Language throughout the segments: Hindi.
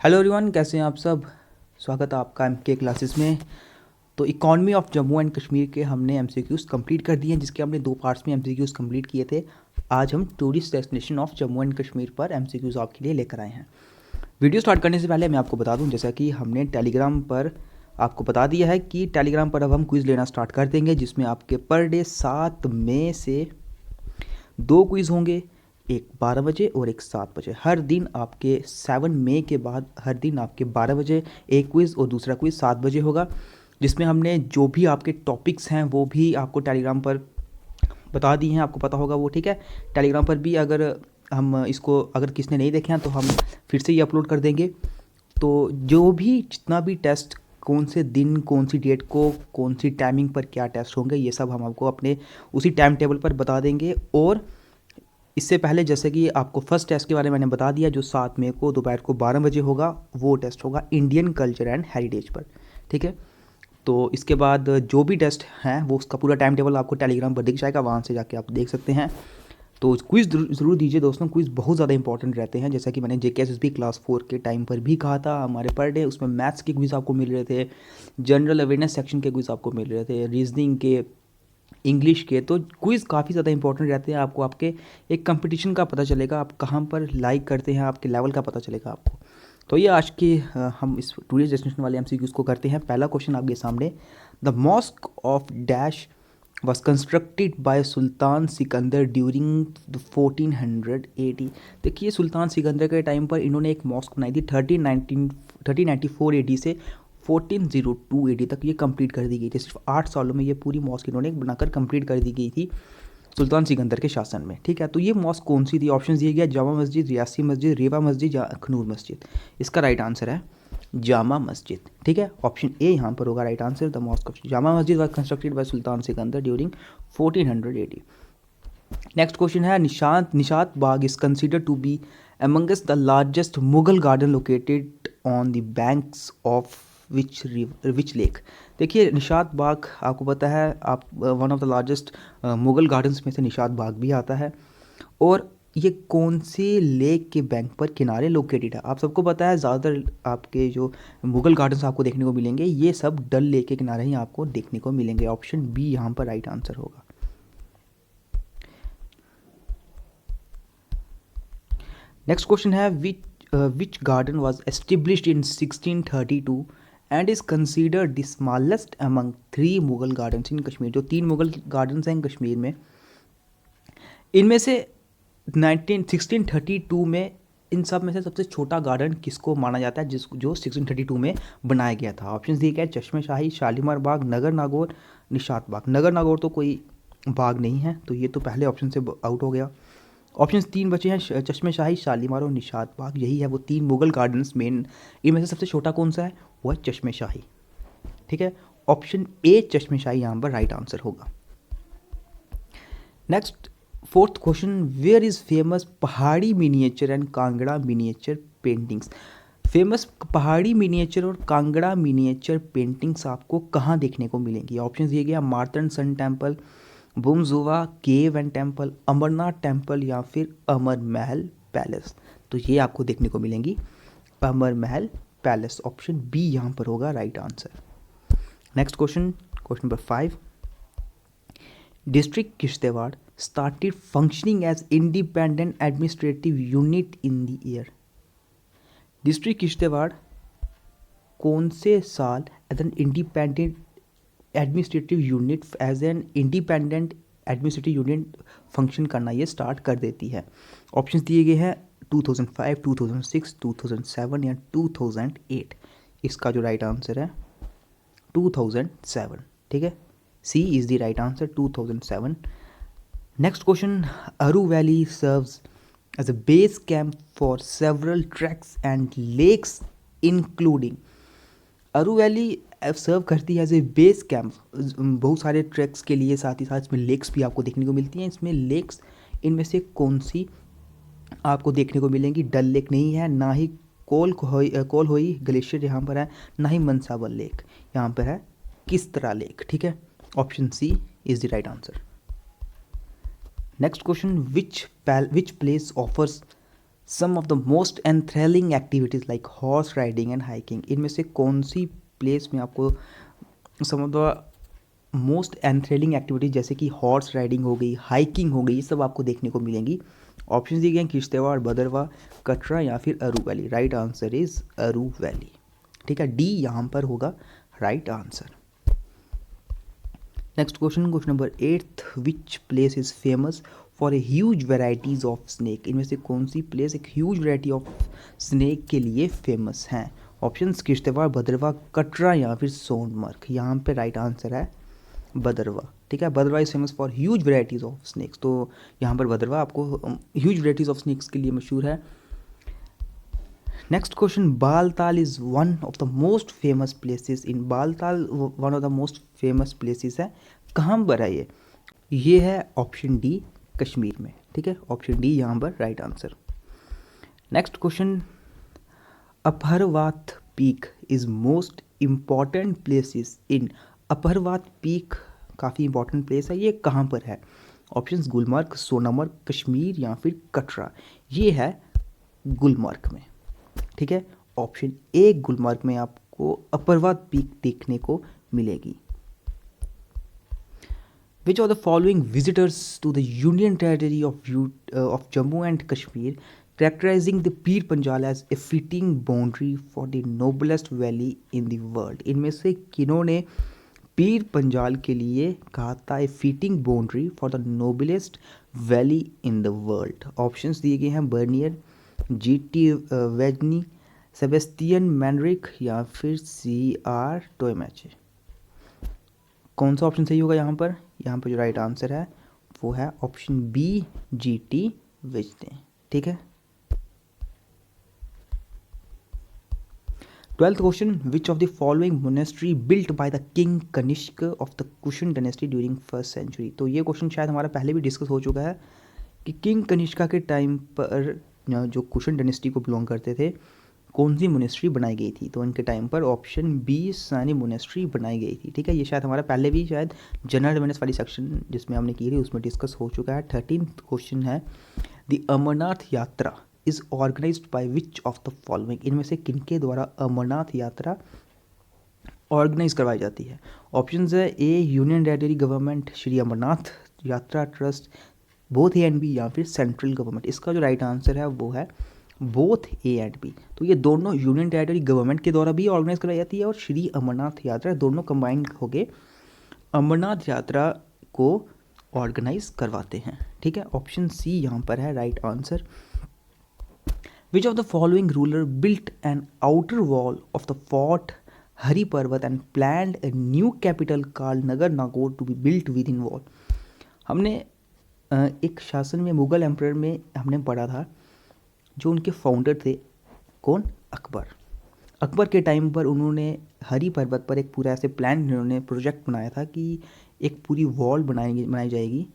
हेलो एवरीवन, कैसे हैं आप सब। स्वागत है आपका एमके क्लासेस में। तो economy of Jammu and Kashmir के हमने एमसीक्यूज़ कंप्लीट कर दिए हैं, जिसके हमने 2 पार्ट्स में एमसीक्यूज़ कंप्लीट किए थे। आज हम tourist destination of Jammu and Kashmir पर एमसीक्यूज़ आपके लिए लेकर आए हैं। वीडियो स्टार्ट करने से पहले मैं आपको बता दूं, जैसा कि हमने टेलीग्राम पर आपको बता दिया है कि टेलीग्राम पर अब हम क्विज़ लेना स्टार्ट कर देंगे, जिसमें आपके पर डे 7 मई से 2 क्विज़ होंगे, एक 12 बजे और एक 7 बजे। हर दिन आपके 7 मई के बाद हर दिन आपके 12 बजे एक क्विज़ और दूसरा क्विज़ 7 बजे होगा, जिसमें हमने जो भी आपके टॉपिक्स हैं वो भी आपको टेलीग्राम पर बता दिए हैं, आपको पता होगा वो, ठीक है। टेलीग्राम पर भी अगर हम इसको अगर किसने नहीं देखे हैं तो हम फिर से ये अपलोड कर देंगे। तो जो भी जितना भी टेस्ट, कौन से दिन कौन सी डेट को कौन सी टाइमिंग पर क्या टेस्ट होंगे, ये सब हम आपको अपने उसी टाइम टेबल पर बता देंगे। और इससे पहले जैसे कि आपको फर्स्ट टेस्ट के बारे में मैंने बता दिया, जो 7 मई को दोपहर को 12 बजे होगा, वो टेस्ट होगा इंडियन कल्चर एंड हेरिटेज पर, ठीक है। तो इसके बाद जो भी टेस्ट हैं वो उसका पूरा टाइम टेबल आपको टेलीग्राम पर दिख जाएगा, वहाँ से जाके आप देख सकते हैं। तो क्विज़ ज़रूर दीजिए दोस्तों, क्विज़ बहुत ज़्यादा इंपॉर्टेंट रहते हैं। जैसा कि मैंने जेकेएसएसबी क्लास 4 के टाइम पर भी कहा था, हमारे पर डे उसमें मैथ्स के क्विज़ आपको मिल रहे थे, जनरल अवेयरनेस सेक्शन के क्विज़ आपको मिल रहे थे, रीजनिंग के, इंग्लिश के। तो क्विज़ काफ़ी ज़्यादा इंपॉर्टेंट रहते हैं। आपको आपके एक कंपटीशन का पता चलेगा, आप कहाँ पर लाइक करते हैं, आपके लेवल का पता चलेगा आपको। तो ये आज के हम इस टूरिस्ट डेस्टिनेशन वाले एमसीक्यूज़ को करते हैं। पहला क्वेश्चन आपके सामने, the mosque of dash was constructed by Sultan Sikandar during the 1480। देखिए, सुल्तान सिकंदर के टाइम पर इन्होंने एक मॉस्क बनाई थी 1394 एडी से 1402 एडी तक ये कंप्लीट कर दी गई थी। सिर्फ 8 सालों में ये पूरी मॉस्क इन्होंने बनाकर कंप्लीट कर दी गई थी सुल्तान सिकंदर के शासन में, ठीक है। तो ये मॉस्क कौन सी थी? ऑप्शन दिए गया, जामा मस्जिद, रियासी मस्जिद, रेवा मस्जिद या अखनूर मस्जिद। इसका राइट आंसर है जामा मस्जिद, ठीक है। ऑप्शन ए यहाँ पर होगा right answer. The mosque of Jama Masjid was constructed by sultan Sikandar during 1480। Next question है, Nishat Bagh is considered to be amongst the largest Mughal garden located on the banks of which lake. देखिए, निशात बाग आपको पता है, आप one of the largest Mughal gardens में से निशात बाग भी आता है। और ये कौन से लेक के बैंक पर किनारे लोकेटेड है? आप सबको पता है, ज़्यादातर आपके जो मुगल गार्डन्स आपको देखने को मिलेंगे ये सब डल लेक के किनारे ही आपको देखने को मिलेंगे। ऑप्शन बी यहाँ पर राइट आंसर होगा। नेक्स्ट क्वेश्चन है, which garden was established in 1632 and is considered the smallest among 3 Mughal gardens in Kashmir. जो 3 मुगल गार्डन्स हैं कश्मीर में, इनमें से 1632 में इन सब में से सबसे छोटा गार्डन किसको माना जाता है, जो 1632 में बनाया गया था? ऑप्शन दिए गए, चश्मे शाही, शालीमार बाग, नगर नागौर, निशात बाग। नगर नागौर तो कोई बाग नहीं है, तो ये तो पहले ऑप्शन से आउट हो गया। ऑप्शन 3 बचे हैं, चश्मे शाही, शालीमार और निशात बाग। यही है वो 3 मुगल गार्डन्स मेन। इनमें से सबसे छोटा कौन सा है? वो है चश्मे शाही, ठीक है। ऑप्शन ए चश्मे शाही यहाँ पर राइट आंसर होगा। Next, fourth question, where is famous Pahari miniature and Kangra miniature paintings. Famous Pahari miniature और कांगड़ा मिनिएचर पेंटिंग्स आपको कहाँ देखने को मिलेंगी? ऑप्शन दिए गया, Martand sun temple, Bumzuva cave and temple, Amarnath temple या फिर अमर महल पैलेस। तो ये आपको देखने को मिलेंगी अमर महल पैलेस। ऑप्शन बी यहाँ पर होगा right answer. Next question, question number 5, district Kishtwar started functioning as independent administrative unit in the year। District Kishtwar कौन से साल as an independent administrative unit function करना ये स्टार्ट कर देती है? ऑप्शंस दिए गए हैं 2005, 2006, 2007 या 2008। इसका जो राइट आंसर है 2007, ठीक है। C is the right answer, 2007। Next question, Aru Valley serves as a base camp for several treks and lakes including। अरू वैली सर्व करती है एज ए बेस कैंप बहुत सारे ट्रैक्स के लिए, साथ ही साथ इसमें लेक्स भी आपको देखने को मिलती हैं। इसमें लेक्स इनमें से कौन सी आपको देखने को मिलेंगी? डल लेक नहीं है, ना ही कोल होई ग्लेशियर यहाँ पर है, ना ही मनसाबल लेक, यहाँ पर है किस्तरा लेक, ठीक है। Option C is the right answer. Next question, which place offers some of the most enthralling activities like horse riding and hiking, इनमें से कौन सी प्लेस में आपको some of the most enthralling activities जैसे कि हॉर्स राइडिंग हो गई, हाइकिंग हो गई, ये सब आपको देखने को मिलेंगी? ऑप्शन दिए गए हैं किश्तवाड़, भदरवा, कटरा या फिर अरू वैली। राइट आंसर इज अरू वैली। ठीक है, डी यहाँ पर होगा right answer. Next question, question number 8, which place is famous for a huge varieties of snake, इनमें से कौन सी प्लेस एक ह्यूज वेराइटी ऑफ स्नेक के लिए फेमस हैं? ऑप्शन किश्तवाड़, भदरवा, कटरा या फिर सोनमर्ग। यहाँ पे राइट आंसर है भदरवा। ठीक है, Bhaderwah is famous for huge varieties of snakes, तो यहाँ पर भदरवा आपको ह्यूज वेराइटीज ऑफ स्नेक्स के लिए मशहूर है। Next question, Baltal is one of the most famous places in, Baltal one of the most famous places है, कहाँ पर है ये है ऑप्शन डी कश्मीर में। ठीक है, ऑप्शन डी यहाँ पर right answer. Next question, Apharwat peak is most important places in, Apharwat peak काफ़ी इंपॉर्टेंट प्लेस है, ये कहाँ पर है? ऑप्शंस गुलमर्ग, सोनमर्ग, कश्मीर या फिर कटरा। ये है गुलमर्ग में। ठीक है, ऑप्शन ए गुलमर्ग में आपको अपहरवात पीक देखने को मिलेगी। Which of the following visitors to the Union Territory of Jammu and Kashmir characterizing the Pir Panjal as a fitting boundary for the noblest valley in the world? इनमें से किन्होंने पीर पंजाल के लिए कहा था a fitting boundary for the noblest valley in the world? Options दिए गए हैं Bernier, G T Vigne, Sebastian Manrique या फिर CR टोयमैचे। कौन सा ऑप्शन सही होगा यहाँ पर? यहाँ पर जो राइट आंसर है वो है ऑप्शन बी, GT वेजनी। ठीक है, 12th question, which of the following monastery built by the king Kanishka of the Kushan dynasty during first century? तो ये क्वेश्चन शायद हमारा पहले भी डिस्कस हो चुका है कि किंग कनिष्का के टाइम पर जो कुशन डायनेस्टी को बिलोंग करते थे, कौन सी मोनेस्ट्री बनाई गई थी? तो उनके टाइम पर ऑप्शन बी सानी मोनेस्ट्री बनाई गई थी। ठीक है, ये शायद हमारा पहले भी शायद जनरल अवेयरनेस वाली सेक्शन जिसमें हमने की थी उसमें डिस्कस हो चुका है। 13th क्वेश्चन है, the Amarnath Yatra is organised by which of the following, इनमें से किनके द्वारा अमरनाथ यात्रा ऑर्गेनाइज करवाई जाती है? ऑप्शंस है A union territory government, Shri Amarnath Yatra trust, both A and B या फिर सेंट्रल गवर्नमेंट। इसका जो राइट आंसर है वो है बोथ ए एंड बी। तो ये दोनों यूनियन टेरिटरी गवर्नमेंट के द्वारा भी ऑर्गेनाइज करवाई जाती है और श्री अमरनाथ यात्रा, दोनों कंबाइंड होके अमरनाथ यात्रा को ऑर्गेनाइज करवाते हैं। ठीक है, ऑप्शन सी यहाँ पर है right answer. Which of the following ruler built an outer wall of the fort Hari Parvat and planned a new capital called Nagar Nagaur to be built within wall? हमने एक शासन में मुगल एम्परर में हमने पढ़ा था जो उनके फाउंडर थे, कौन? अकबर। अकबर के टाइम पर उन्होंने हरी पर्वत पर एक पूरा ऐसे प्लान, उन्होंने प्रोजेक्ट बनाया था कि एक पूरी वॉल बनाई जाएगी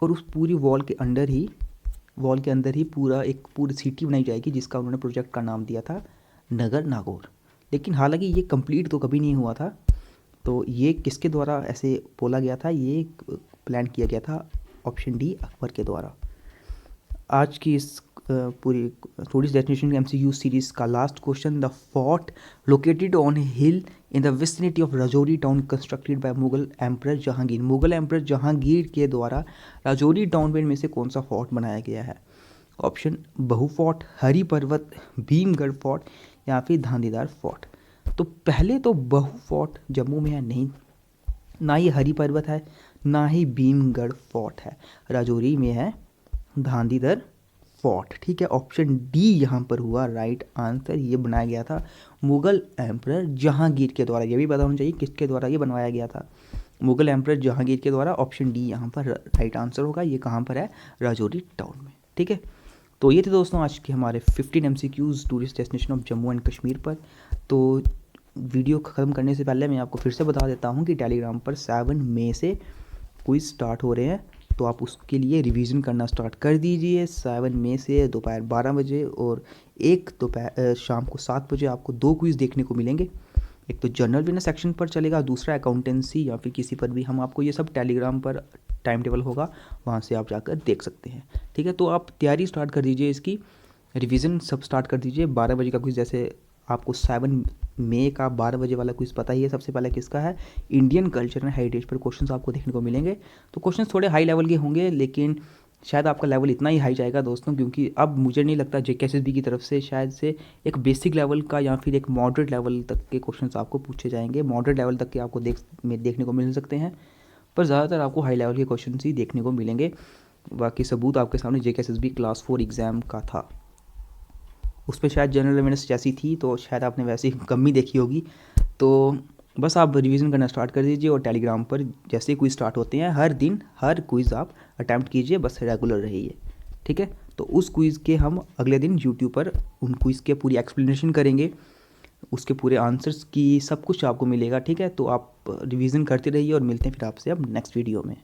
और उस पूरी वॉल के अंदर ही पूरी सिटी बनाई जाएगी जिसका उन्होंने प्रोजेक्ट का नाम दिया था नगर नागौर। लेकिन हालांकि ये कंप्लीट तो कभी नहीं हुआ था। तो ये किसके द्वारा ऐसे बोला गया था? ये प्लान किया गया था ऑप्शन डी अकबर के द्वारा। आज की इस पूरी टूरिस्ट डेस्टिनेशन MCQ सीरीज का last question, the fort located on A hill in the vicinity of Rajouri town constructed by Mughal emperor Jahangir, Mughal emperor Jahangir के द्वारा राजौरी टाउन में से कौन सा फोर्ट बनाया गया है? ऑप्शन बहु फोर्ट, हरी पर्वत, भीमगढ़ फोर्ट या फिर धांधीदार फोर्ट। तो पहले तो बहु फोर्ट जम्मू में है नहीं, ना ही हरी पर्वत है, ना ही भीमगढ़ फोर्ट है, राजौरी में है धांधीदार फोर्ट। ठीक है, ऑप्शन डी यहाँ पर हुआ राइट आंसर। ये बनाया गया था मुगल एम्परर जहांगीर के द्वारा। ये भी पता होना चाहिए किसके द्वारा ये बनवाया गया था, मुगल एम्परर जहांगीर के द्वारा। ऑप्शन डी यहाँ पर राइट आंसर होगा। ये कहाँ पर है? राजौरी टाउन में। ठीक है, तो ये थे दोस्तों आज के हमारे 15 MCQs tourist destination of Jammu and Kashmir पर। तो वीडियो ख़त्म करने से पहले मैं आपको फिर से बता देता हूँ कि टेलीग्राम पर 7 मई से क्विज स्टार्ट हो रहे हैं, तो आप उसके लिए रिवीजन करना स्टार्ट कर दीजिए। 7 मई से दोपहर 12 बजे और एक दोपहर शाम को 7 बजे आपको 2 क्विज़ देखने को मिलेंगे। एक तो जनरल अवेयरनेस सेक्शन पर चलेगा, दूसरा अकाउंटेंसी या फिर किसी पर भी। हम आपको ये सब टेलीग्राम पर टाइम टेबल होगा, वहाँ से आप जाकर देख सकते हैं। ठीक है, तो आप तैयारी स्टार्ट कर दीजिए इसकी। रिवीजन सब स्टार्ट कर दीजिए। 12 बजे का क्विज़, जैसे आपको 7 मई का 12 बजे वाला क्विज़ पता ही है। सबसे पहले किसका है, इंडियन कल्चर एंड हेरिटेज पर क्वेश्चंस आपको देखने को मिलेंगे। तो क्वेश्चंस थोड़े हाई लेवल के होंगे, लेकिन शायद आपका लेवल इतना ही हाई जाएगा दोस्तों, क्योंकि अब मुझे नहीं लगता जेकेएसएसबी की तरफ से शायद से एक बेसिक लेवल का या फिर एक मॉडरेट लेवल तक के क्वेश्चंस आपको पूछे जाएंगे। मॉडरेट लेवल तक के आपको देखने को मिल सकते हैं, पर ज़्यादातर आपको हाई लेवल के क्वेश्चन ही देखने को मिलेंगे। बाकी सबूत आपके सामने जेकेएसएसबी क्लास 4 एग्ज़ाम का था, उस पर शायद जनरल अवेयरनेस जैसी थी, तो शायद आपने वैसी कम ही देखी होगी। तो बस आप रिवीजन करना स्टार्ट कर दीजिए, और टेलीग्राम पर जैसे क्विज़ स्टार्ट होते हैं हर दिन हर क्विज़ आप अटैम्प्ट कीजिए, बस रेगुलर रहिए, ठीक है। तो उस क्विज़ के हम अगले दिन यूट्यूब पर उन क्विज़ के पूरी एक्सप्लेनेशन करेंगे, उसके पूरे आंसर्स की सब कुछ आपको मिलेगा, ठीक है। तो आप रिवीजन करते रहिए, और मिलते हैं फिर आपसे अब नेक्स्ट वीडियो में।